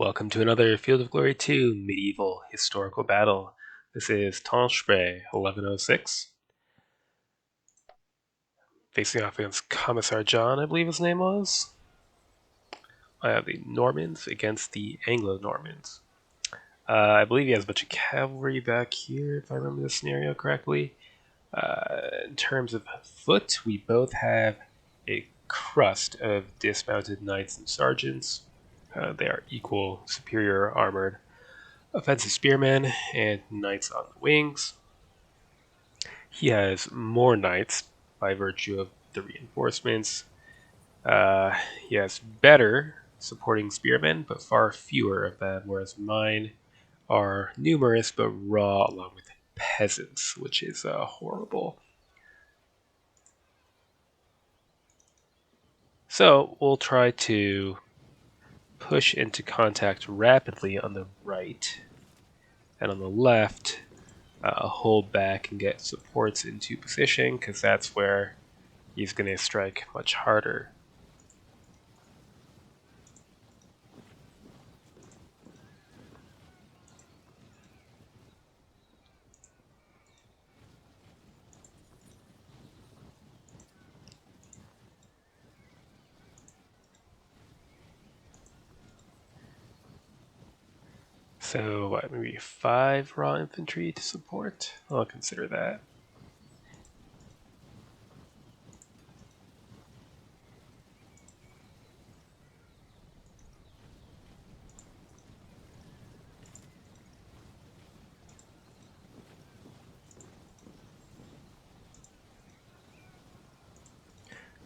Welcome to another Field of Glory 2 medieval historical battle. This is Tinchebrai 1106, facing off against Commissar John, I believe his name was. I have the Normans against the Anglo-Normans. I believe he has a bunch of cavalry back here, if I remember the scenario correctly. In terms of foot, we both have a crust of dismounted knights and sergeants. They are equal, superior armored offensive spearmen and knights on the wings. He has more knights by virtue of the reinforcements. He has better supporting spearmen, but far fewer of them, whereas mine are numerous but raw, along with peasants, which is horrible. So we'll try to push into contact rapidly on the right, and on the left, hold back and get supports into position, because that's where he's going to strike much harder. So maybe 5 raw infantry to support? I'll consider that.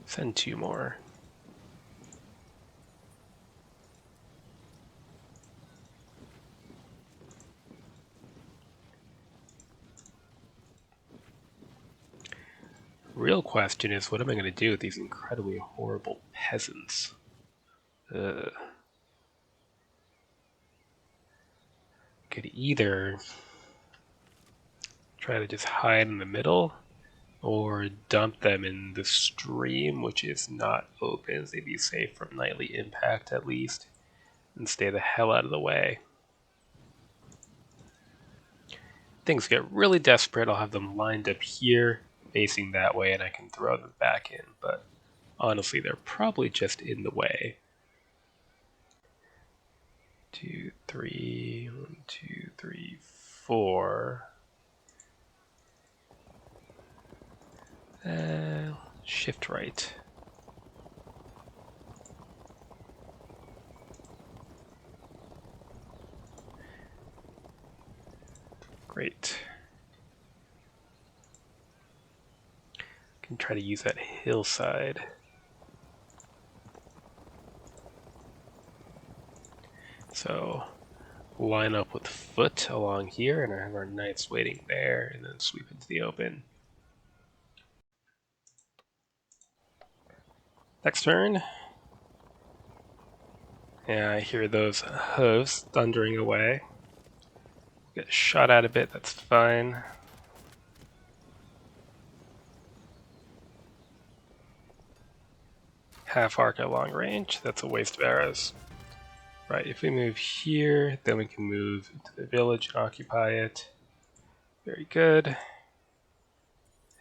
Send 2 more. Real question is, what am I going to do with these incredibly horrible peasants? Could either try to just hide in the middle, or dump them in the stream, which is not open, so they'd be safe from nightly impact at least, and stay the hell out of the way. Things get really desperate, I'll have them lined up here, facing that way, and I can throw them back in, but honestly, they're probably just in the way. 2, 3, 1, 2, 3, 4. Shift right. Great. Can try to use that hillside. So line up with foot along here, and I have our knights waiting there, and then sweep into the open. Next turn. Yeah, I hear those hooves thundering away. Get shot at a bit, that's fine. Half arc at long range, that's a waste of arrows. Right, if we move here, then we can move into the village and occupy it. Very good.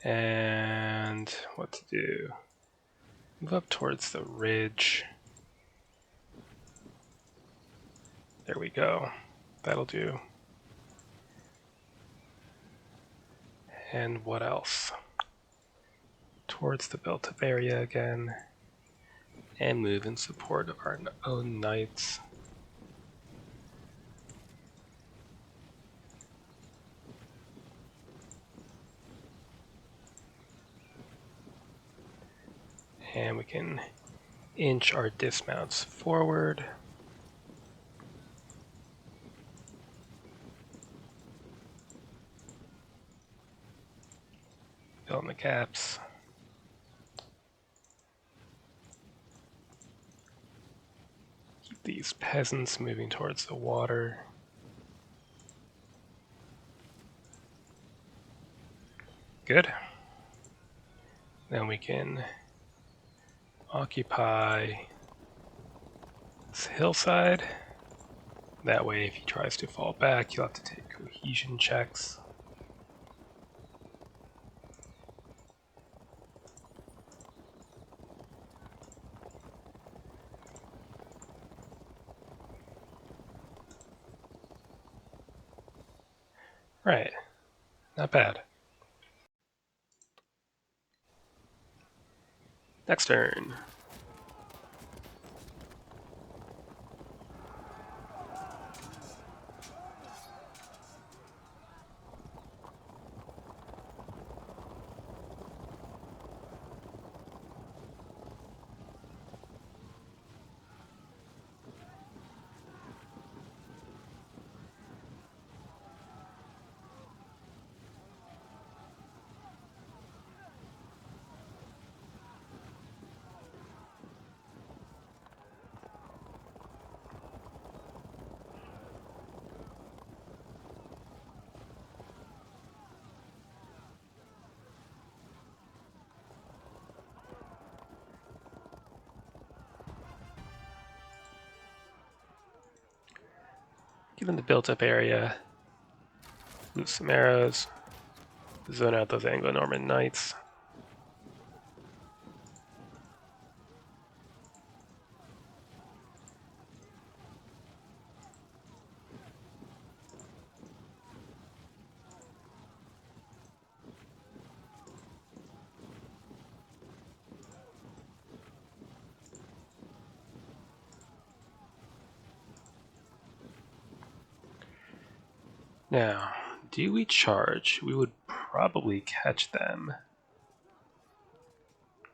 And what to do? Move up towards the ridge. There we go. That'll do. And what else? Towards the built-up area again. And move in support of our own knights. And we can inch our dismounts forward. Fill in the gaps. Keep these peasants moving towards the water. Good. Then we can occupy this hillside. That way, if he tries to fall back, he'll have to take cohesion checks. Right. Not bad. Next turn. Given the built-up area, move some arrows, zone out those Anglo-Norman knights. Now, do we charge? We would probably catch them.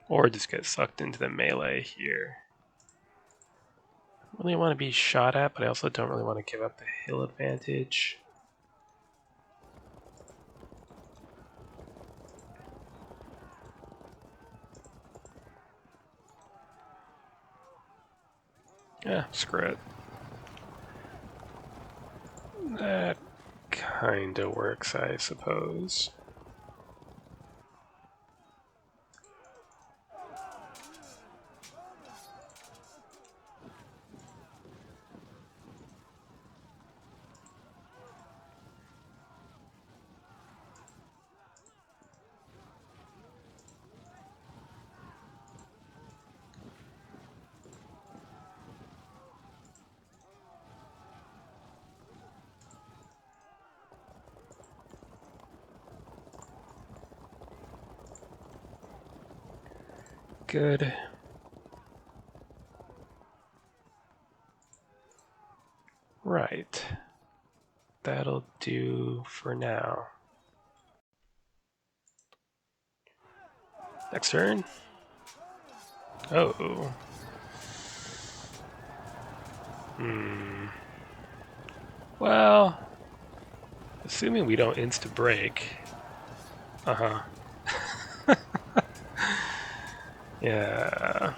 Or just get sucked into the melee here. I really want to be shot at, but I also don't really want to give up the hill advantage. Yeah, screw it. That kinda works, I suppose. Good. Right. That'll do for now. Next turn. Oh. Well, assuming we don't insta-break. Uh-huh. Yeah.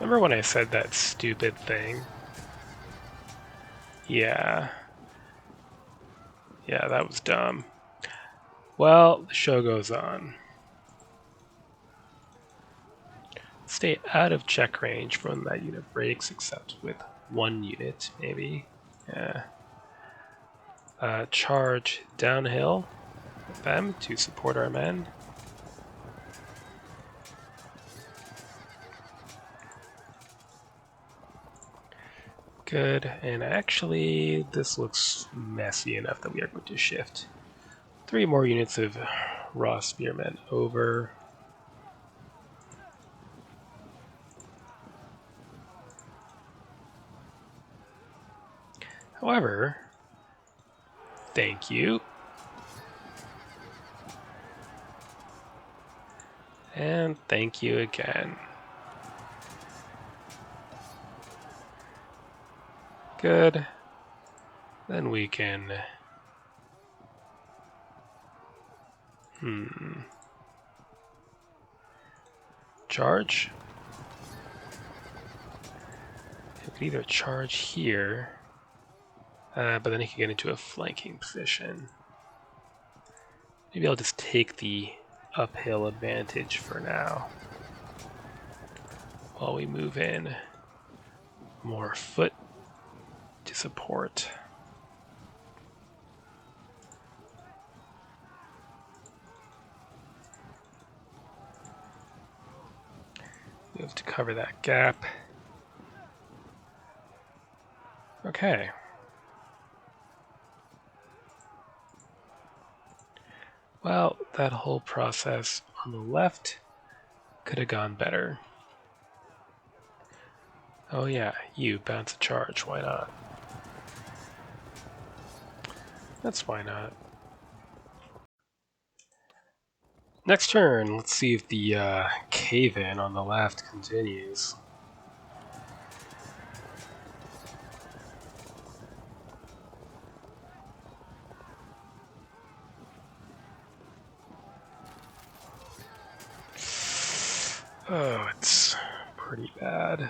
Remember when I said that stupid thing? Yeah. Yeah, that was dumb. Well, the show goes on. Stay out of check range from that unit breaks, except with one unit, maybe. Yeah. Charge downhill with them to support our men. Good, and actually, this looks messy enough that we are going to shift 3 more units of raw spearmen over. However, thank you. And thank you again. Good. Then we can... Charge? You could either charge here, but then he can get into a flanking position. Maybe I'll just take the uphill advantage for now, while we move in more foot to support. Move to cover that gap. Okay. Well, that whole process on the left could have gone better. Oh yeah, you bounce a charge, why not? That's why not. Next turn, let's see if the cave-in on the left continues. Oh, it's pretty bad.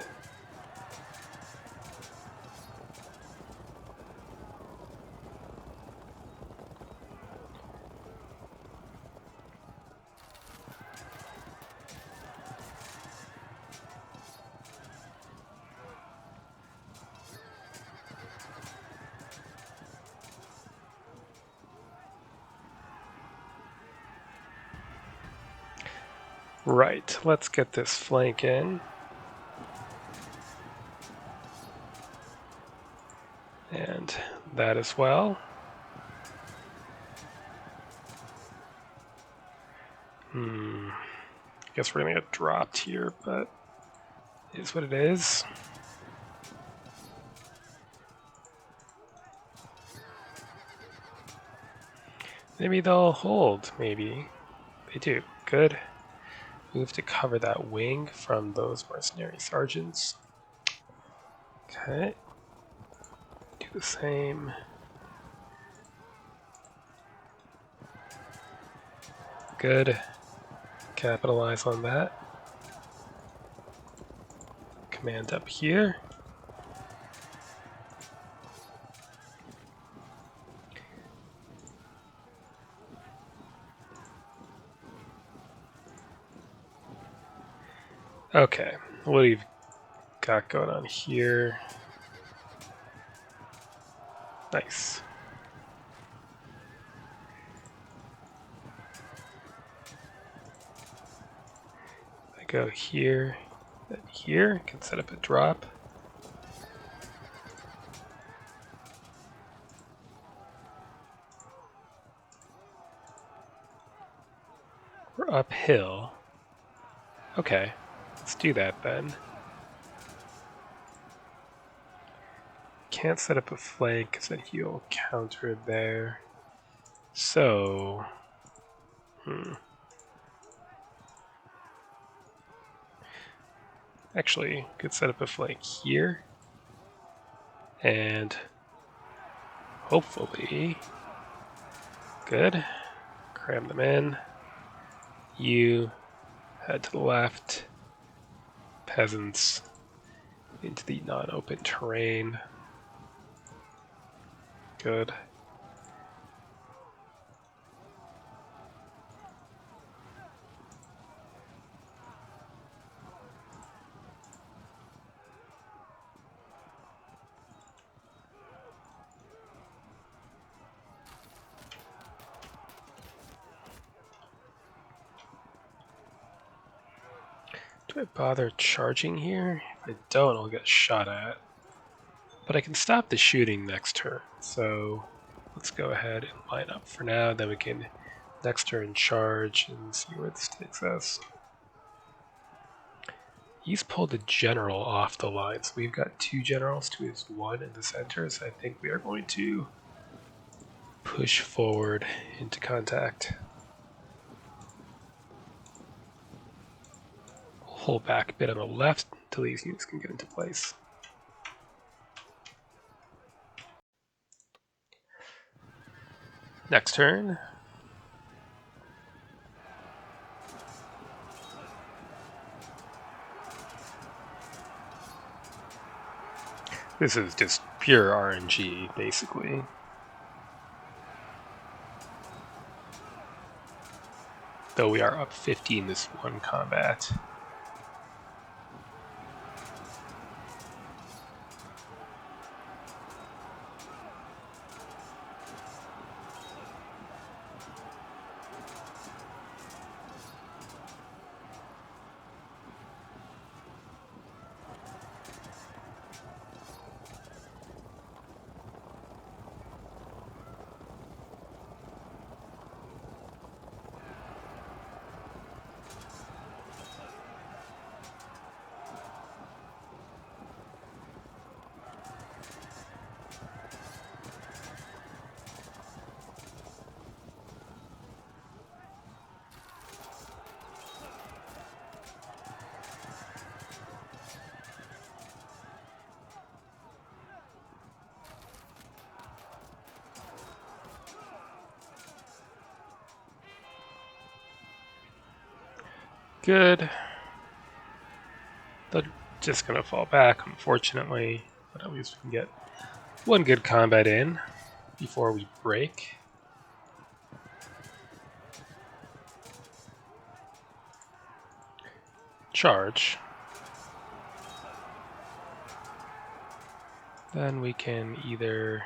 Right, let's get this flank in. And that as well. Guess we're gonna get dropped here, but it is what it is. Maybe they'll hold, maybe. They do. Good. Move to cover that wing from those mercenary sergeants. Okay. Do the same. Good. Capitalize on that. Command up here. Okay, what do you got going on here? Nice. I go here, then here, can set up a drop. We're uphill. Okay, let's do that then. Can't set up a flank because then he'll counter it there. So, actually, could set up a flank here. And hopefully, good. Cram them in. You head to the left. Peasants into the non-open terrain. Good. Do I bother charging here? If I don't, I'll get shot at. But I can stop the shooting next turn, so let's go ahead and line up for now, then we can next turn charge and see where this takes us. He's pulled a general off the line, so we've got 2 generals to his 1 in the center, so I think we are going to push forward into contact. Hold back a bit on the left until these units can get into place. Next turn. This is just pure RNG, basically. Though we are up 50 in this one combat. Good. They're just gonna fall back, unfortunately, but at least we can get one good combat in before we break. Charge. Then we can either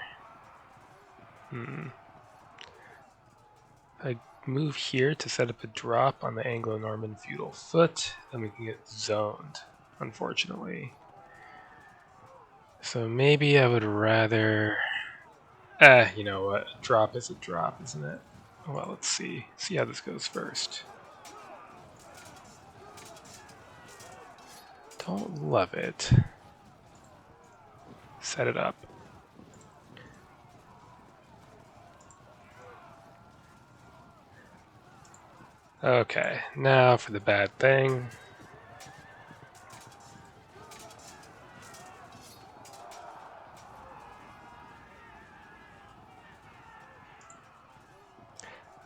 I move here to set up a drop on the Anglo-Norman feudal foot, then we can get zoned, unfortunately. So maybe I would rather... you know what? A drop is a drop, isn't it? Well, let's see. See how this goes first. Don't love it. Set it up. Okay, now for the bad thing.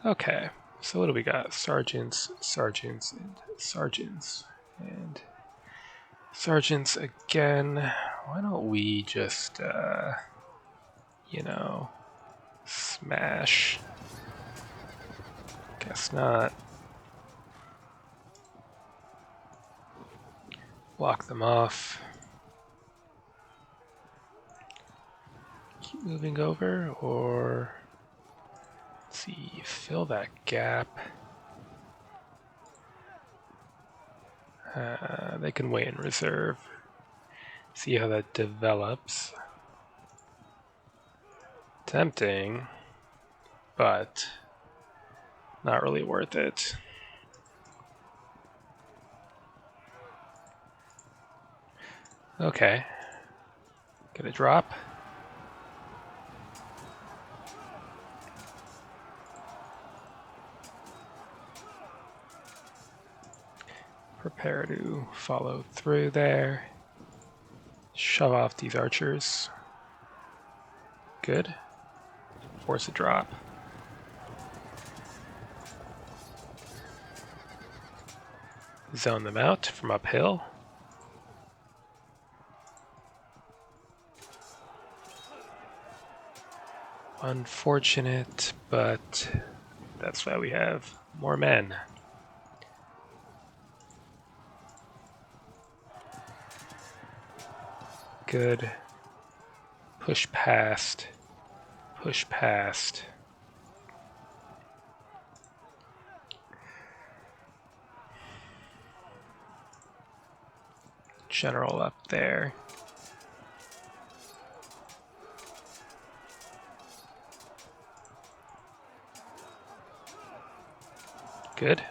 Okay, so what do we got? Sergeants, sergeants, and sergeants. And sergeants again. Why don't we just, you know, smash? Guess not. Block them off. Keep moving over, or let's see, fill that gap. They can wait in reserve. See how that develops. Tempting, but not really worth it. Okay. Get a drop. Prepare to follow through there. Shove off these archers. Good. Force a drop. Zone them out from uphill. Unfortunate, but that's why we have more men. Good. Push past. Push past. General up there. Good.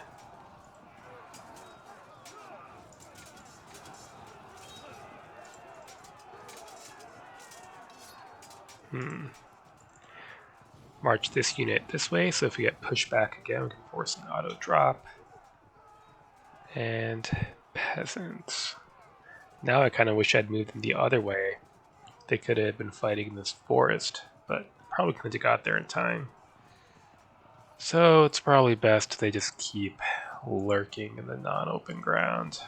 March this unit this way, so if we get pushed back again, we can force an auto drop. And peasants. Now I kind of wish I'd moved them the other way. They could have been fighting in this forest, but probably couldn't have got there in time. So it's probably best they just keep lurking in the non-open ground.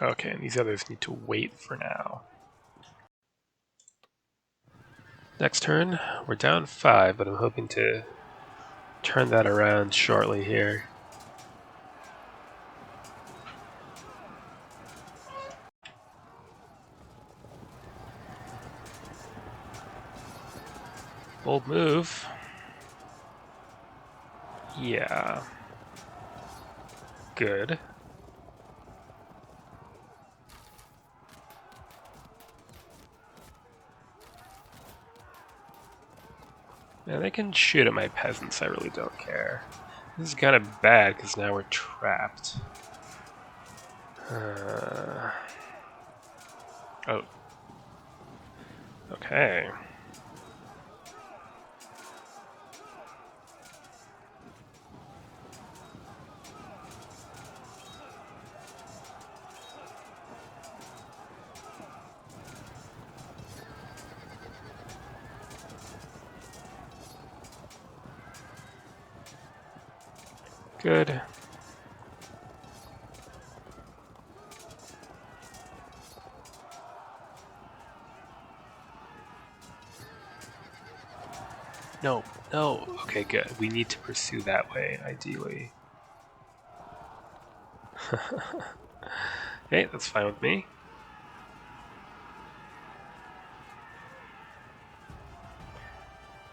Okay, and these others need to wait for now. Next turn, we're down 5, but I'm hoping to turn that around shortly here. Bold move. Yeah. Good. Yeah, they can shoot at my peasants, I really don't care. This is kind of bad because now we're trapped. Oh. Okay. Good. No, no. Okay, good. We need to pursue that way, ideally. Okay, that's fine with me.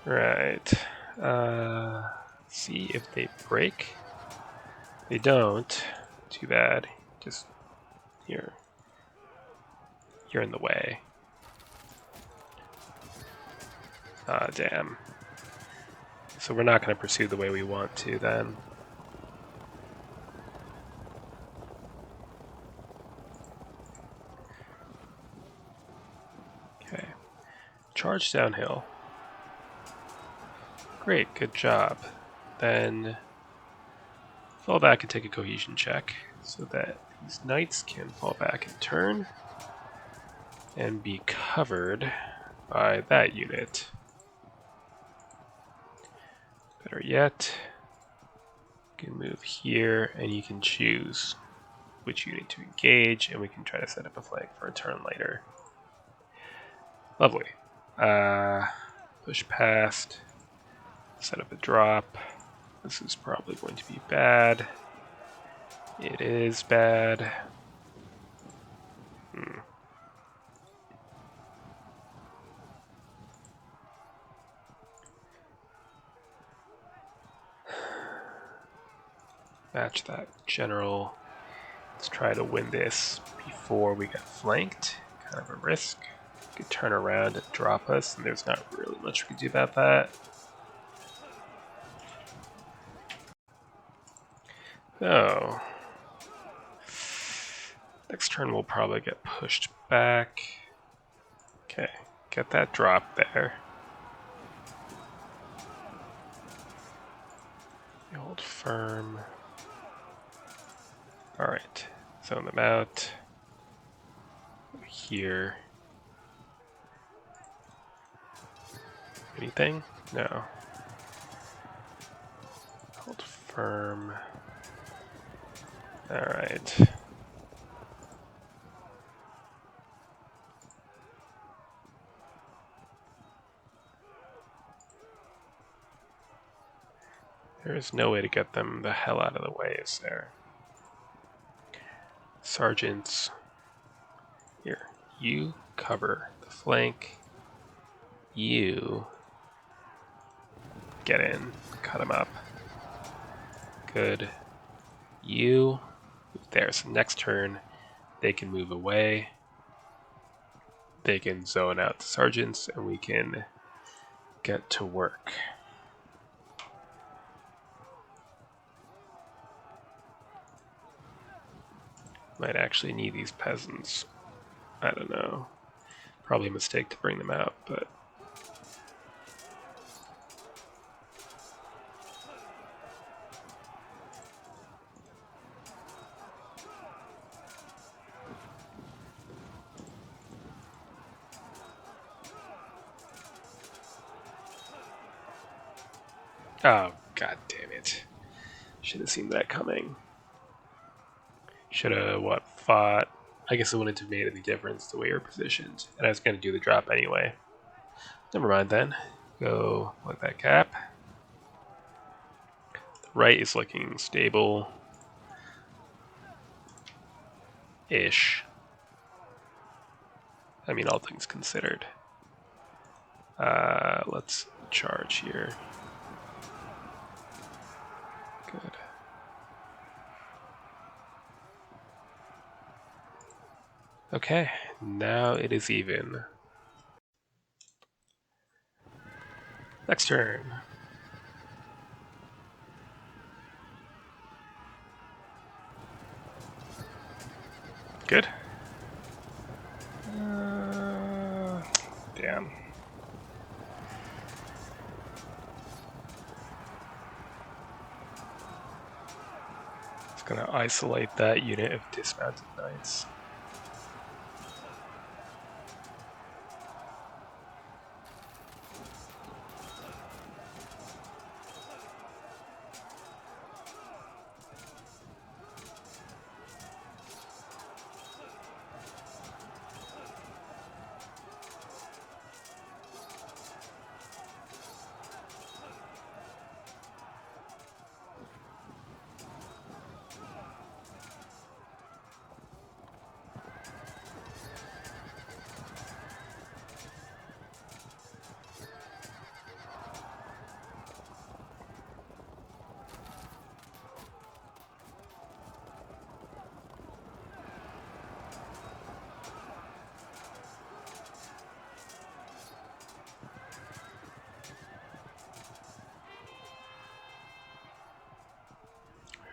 Right. See if they break. They don't. Too bad. Just you're in the way. Ah, damn. So we're not going to pursue the way we want to then. Okay. Charge downhill. Great, good job. Then fall back and take a cohesion check so that these knights can fall back and turn and be covered by that unit. Better yet, you can move here and you can choose which unit to engage, and we can try to set up a flank for a turn later. Lovely. Push past, set up a drop. This is probably going to be bad. It is bad. Match that general. Let's try to win this before we get flanked. Kind of a risk. Could turn around and drop us, and there's not really much we can do about that. Oh. Next turn we'll probably get pushed back. Okay, get that drop there. Hold firm. Alright, zone them out. Here. Anything? No. Hold firm. Alright. There is no way to get them the hell out of the way, is there? Sergeants. Here. You cover the flank. You get in. Cut them up. Good. You move there. So next turn, they can move away. They can zone out the sergeants, and we can get to work. Might actually need these peasants. I don't know. Probably a mistake to bring them out, but... Oh, god damn it. Should have seen that coming. Should have, fought. I guess it wouldn't have made any difference the way you're positioned. And I was going to do the drop anyway. Never mind then. Go with that cap. The right is looking stable. Ish. I mean, all things considered. Let's charge here. Good. Okay, now it is even. Next turn. Good. Damn. It's gonna isolate that unit of dismounted knights.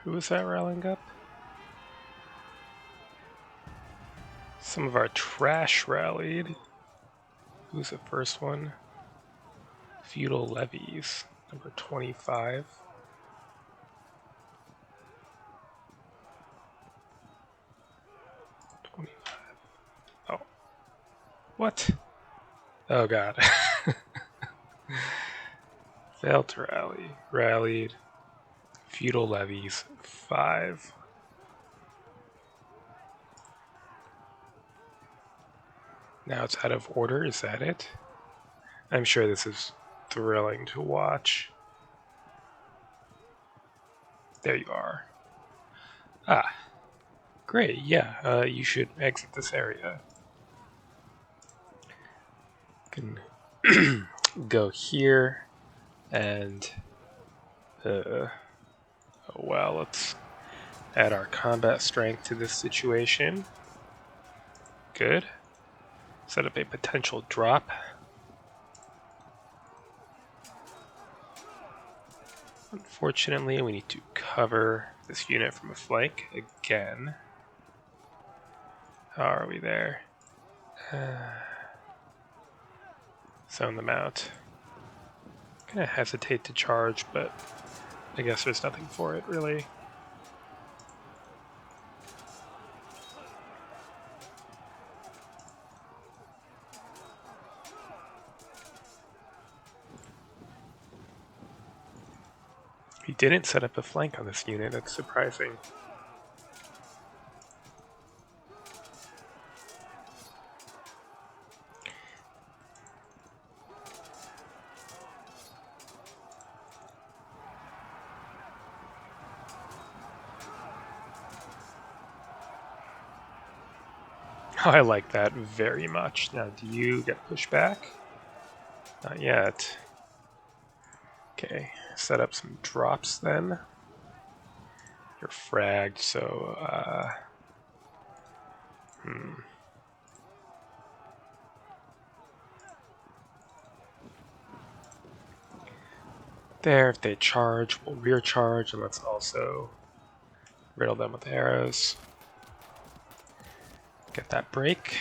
Who was that rallying up? Some of our trash rallied. Who's the first one? Feudal levies, number 25. Oh. What? Oh god. Failed to rally. Rallied. Feudal levies, 5. Now it's out of order, is that it? I'm sure this is thrilling to watch. There you are. Ah. Great, yeah, you should exit this area. You can go here, and... oh well, let's add our combat strength to this situation. Good. Set up a potential drop. Unfortunately, we need to cover this unit from a flank again. How are we there? Zone them out. Gonna hesitate to charge, but I guess there's nothing for it, really. He didn't set up a flank on this unit, that's surprising. I like that very much. Now, do you get pushed back? Not yet. Okay, set up some drops then. You're fragged, so, There, if they charge, we'll rear charge, and let's also riddle them with arrows. Get that break.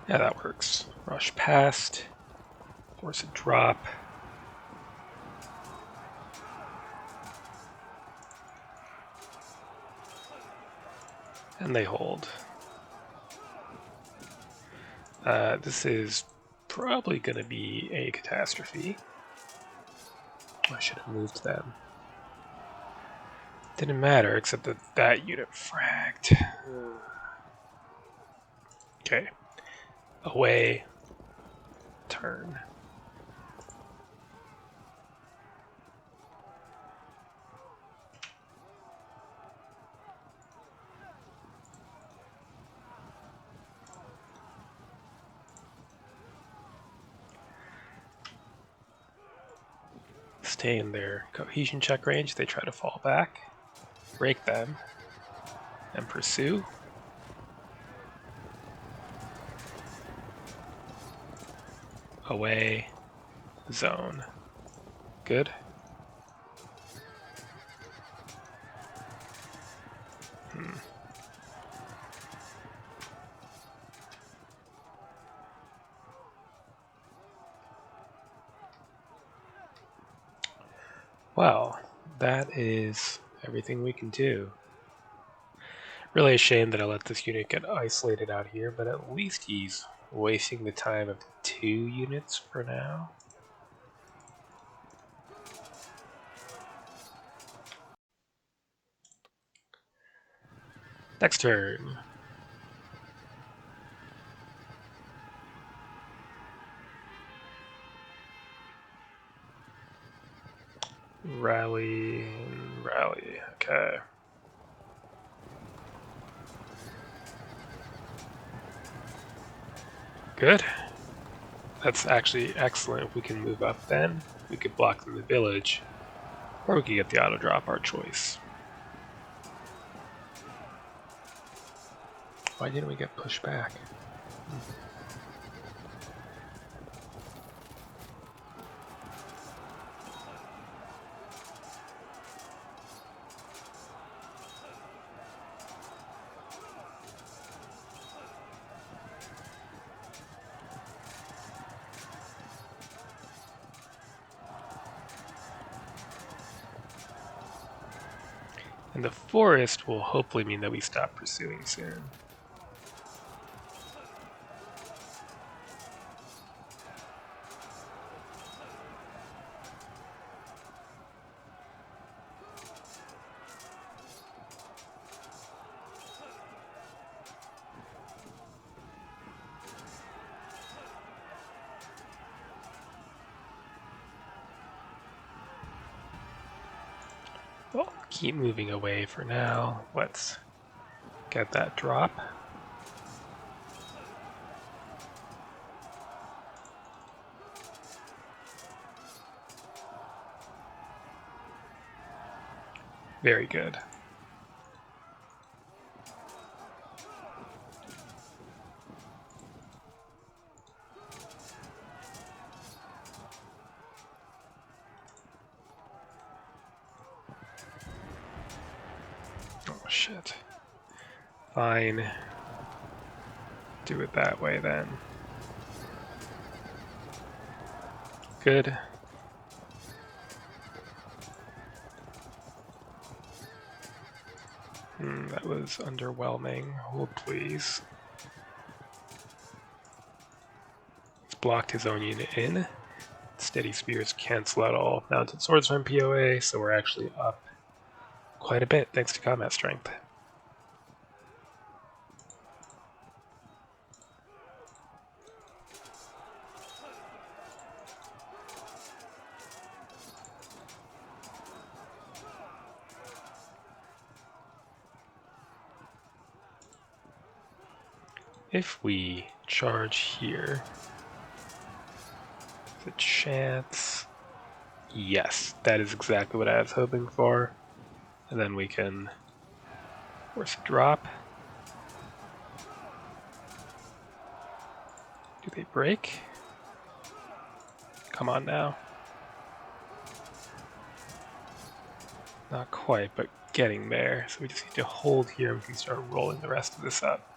Yeah, that works. Rush past. Force a drop. And they hold. This is probably going to be a catastrophe. I should have moved them. Didn't matter, except that that unit fragged. Okay. Away. Turn. Stay in their cohesion check range. They try to fall back. Break them. And pursue. Away. Zone. Good. Well, that is everything we can do. Really a shame that I let this unit get isolated out here, but at least he's wasting the time of 2 units for now. Next turn. Rally, rally, okay. Good. That's actually excellent. If we can move up then, we could block them in the village, or we could get the auto drop, our choice. Why didn't we get pushed back? And the forest will hopefully mean that we stop pursuing soon. Well, keep moving away for now. Let's get that drop. Very good. Oh shit. Fine. Do it that way then. Good. That was underwhelming. Hold please. He's blocked his own unit in. Steady spears cancel out all mounted swords from POA, so we're actually up quite a bit thanks to combat strength. If we charge here, the chance. Yes, that is exactly what I was hoping for. And then we can force a drop. Do they break? Come on now. Not quite, but getting there. So we just need to hold here and we can start rolling the rest of this up.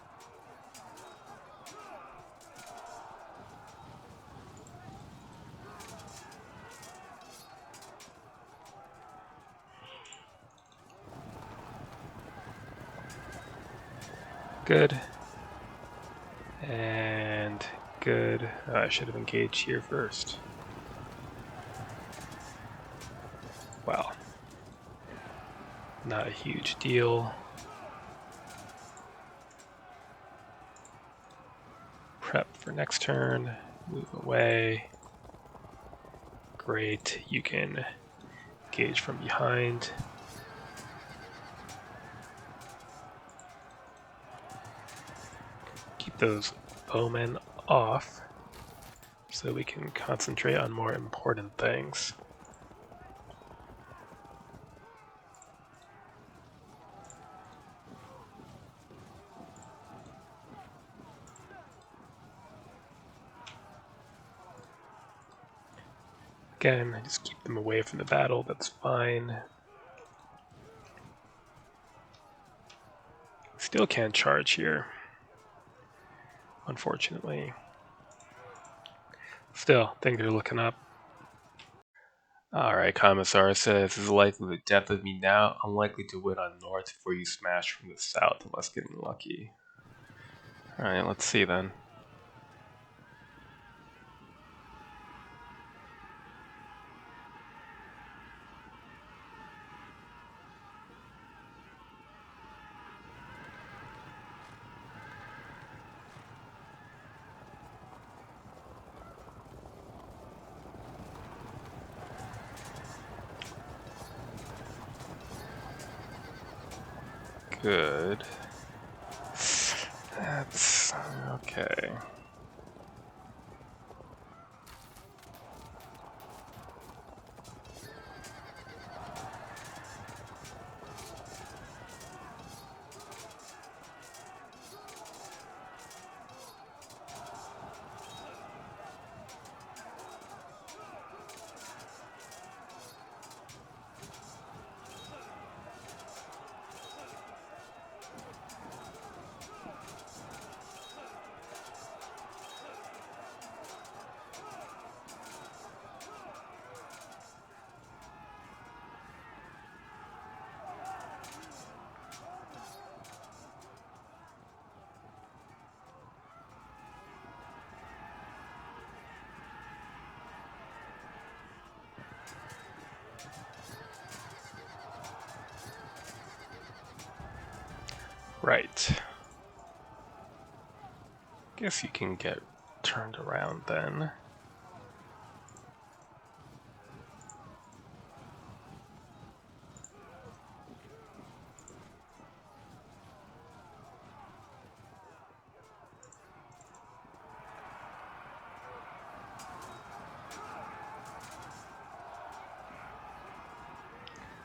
Good. And good. I should have engaged here first. Wow. Not a huge deal. Prep for next turn. Move away. Great. You can engage from behind. Keep those bowmen off so we can concentrate on more important things. Again, just keep them away from the battle, that's fine. Still can't charge here, unfortunately. Still, things are looking up. Alright, Commissar says, this is likely the death of me now, unlikely to win on north before you smash from the south unless getting lucky. Alright, let's see then. Good. That's okay. Right. Guess you can get turned around then.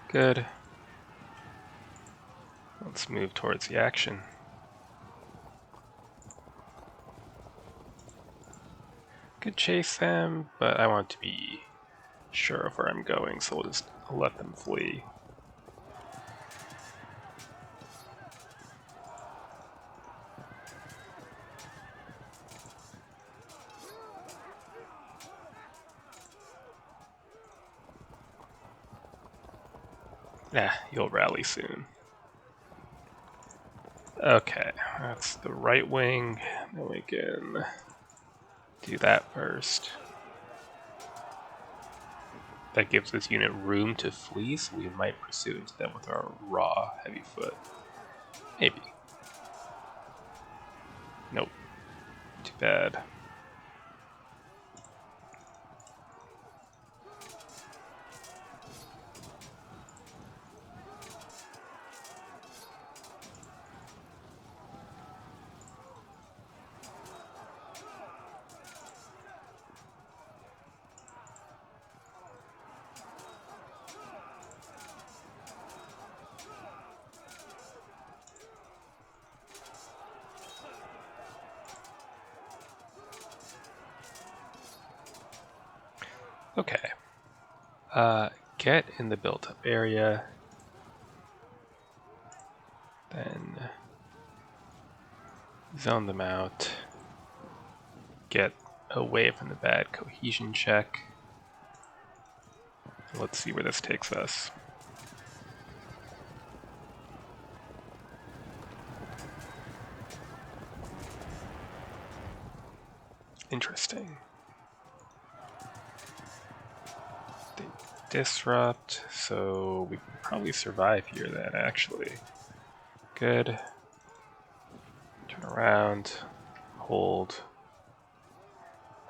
Good. Let's move towards the action. Could chase them, but I want to be sure of where I'm going, so we'll just let them flee. You'll rally soon. Okay, that's the right wing. Then we can do that first. That gives this unit room to flee, so we might pursue into them with our raw heavy foot. Maybe. Nope. Too bad. Okay. Get in the built-up area. Then zone them out. Get away from the bad cohesion check. Let's see where this takes us. Interesting. They disrupt, so we probably survive here then, actually. Good. Turn around. Hold.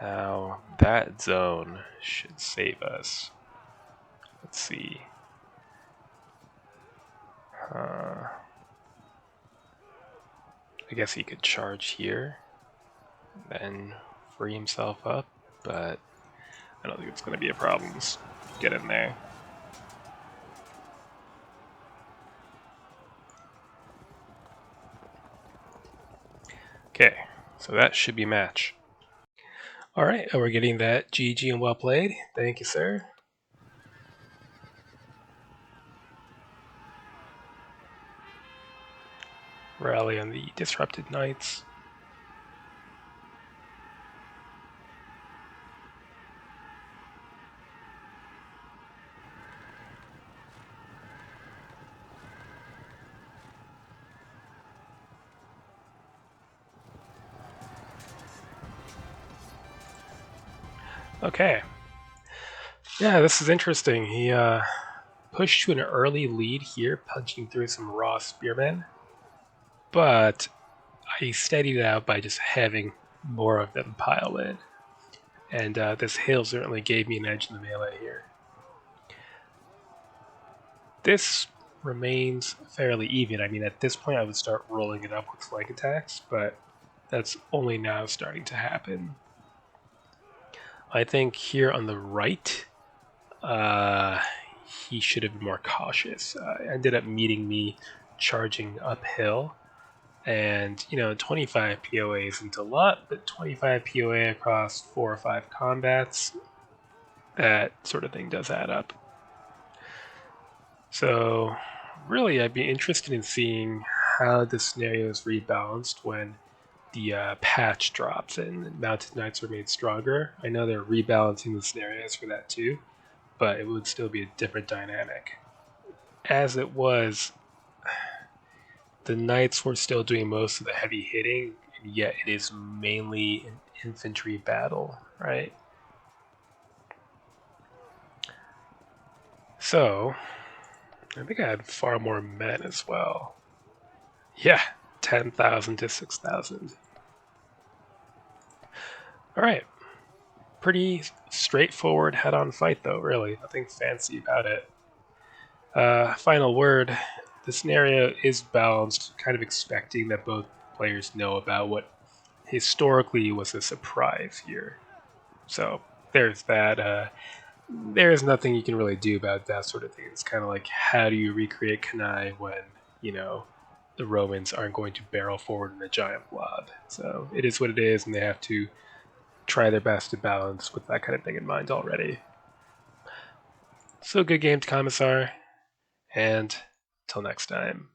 Now, that zone should save us. Let's see. I guess he could charge here, then free himself up, but I don't think it's going to be a problem. Just get in there. Okay, so that should be a match. Alright, we're getting that GG and well played. Thank you, sir. Rally on the disrupted knights. Okay. Yeah, this is interesting. He pushed to an early lead here, punching through some raw spearmen, but I steadied it out by just having more of them pile in. And this hill certainly gave me an edge in the melee here. This remains fairly even. I mean, at this point I would start rolling it up with flank attacks, but that's only now starting to happen. I think here on the right, he should have been more cautious. Ended up meeting me charging uphill, and 25 POA isn't a lot, but 25 POA across 4 or 5 combats, that sort of thing does add up. So really, I'd be interested in seeing how the scenario is rebalanced when the patch drops and Mounted Knights are made stronger. I know they're rebalancing the scenarios for that too, but it would still be a different dynamic. As it was, the Knights were still doing most of the heavy hitting, and yet it is mainly an infantry battle, right? So, I think I had far more men as well. Yeah, 10,000 to 6,000. Alright. Pretty straightforward head-on fight, though, really. Nothing fancy about it. Final word. The scenario is balanced, kind of expecting that both players know about what historically was a surprise here. So, there's that. There's nothing you can really do about that sort of thing. It's kind of like, how do you recreate Kanai when, the Romans aren't going to barrel forward in a giant blob? So, it is what it is, and they have to try their best to balance with that kind of thing in mind already. So good game to Commissar, and till next time.